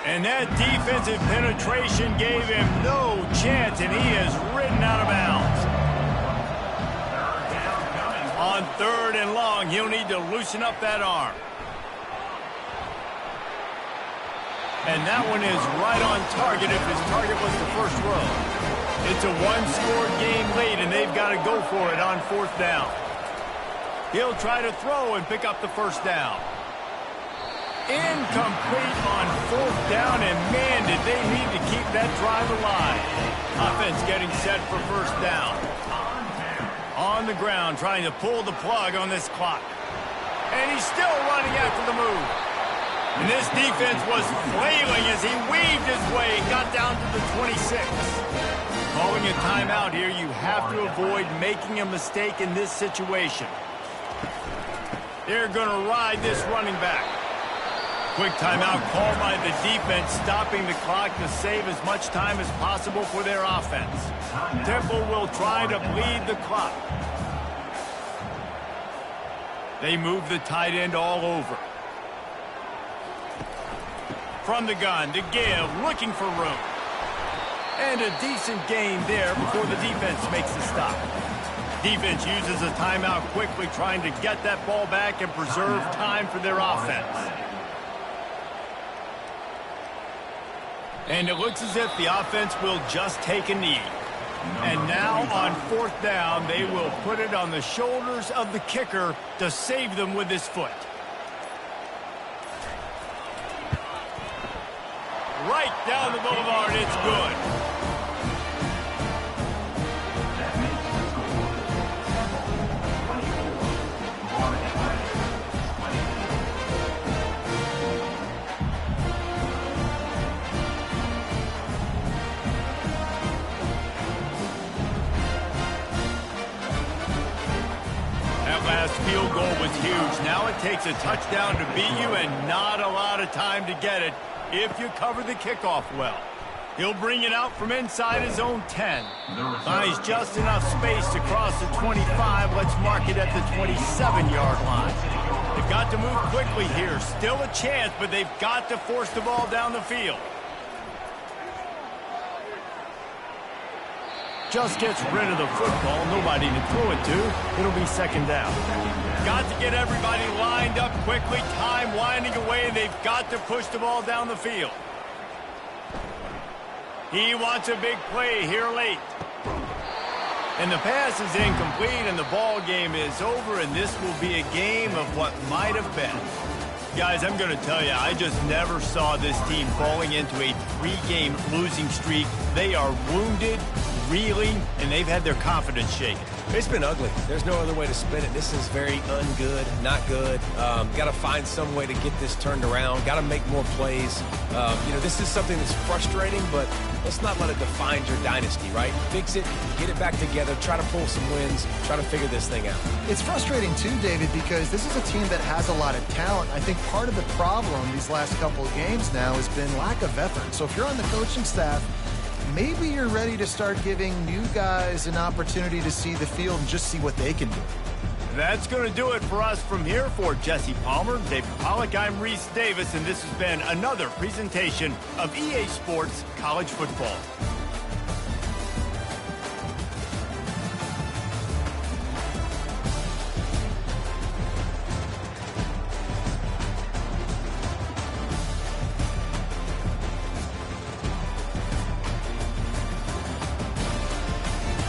And that defensive penetration gave him no chance, and he is ridden out of bounds. On 3rd and long, he'll need to loosen up that arm. And that one is right on target if his target was the 1st row. It's a 1-score game late, and they've got to go for it on 4th down. He'll try to throw and pick up the 1st down. Incomplete on 4th down, and man, did they need to keep that drive alive. Offense getting set for 1st down. On the ground, trying to pull the plug on this clock. And he's still running after the move. And this defense was flailing as he weaved his way and got down to the 26. Calling a timeout here, you have to avoid making a mistake in this situation. They're going to ride this running back. Quick timeout called by the defense, stopping the clock to save as much time as possible for their offense. Temple will try to bleed the clock. They move the tight end all over. From the gun to give, looking for room. And a decent gain there before the defense makes the stop. Defense uses a timeout quickly, trying to get that ball back and preserve time for their offense. And it looks as if the offense will just take a knee. And now on 4th down, they will put it on the shoulders of the kicker to save them with his foot. Right down the boulevard, it's good. Last field goal was huge. Now it takes a touchdown to beat you and not a lot of time to get it if you cover the kickoff well. He'll bring it out from inside his own 10. Finds just enough space to cross the 25. Let's mark it at the 27-yard line. They've got to move quickly here. Still a chance, but they've got to force the ball down the field. Just gets rid of the football. Nobody to throw it to. It'll be second down. Got to get everybody lined up quickly. Time winding away. They've got to push the ball down the field. He wants a big play here late. And the pass is incomplete, and the ball game is over, and this will be a game of what might have been. Guys, I'm going to tell you, I just never saw this team falling into a 3-game losing streak. They are wounded, reeling, and they've had their confidence shaken. It's been ugly. There's no other way to spin it. This is very ungood, not good. Got to find some way to get this turned around. Got to make more plays. This is something that's frustrating, but let's not let it define your dynasty, right? Fix it, get it back together, try to pull some wins, try to figure this thing out. It's frustrating too, David, because this is a team that has a lot of talent. I think part of the problem these last couple of games now has been lack of effort. So if you're on the coaching staff, maybe you're ready to start giving new guys an opportunity to see the field and just see what they can do. That's going to do it for us from here. For Jesse Palmer, David Pollack, I'm Reese Davis, and this has been another presentation of EA Sports College Football.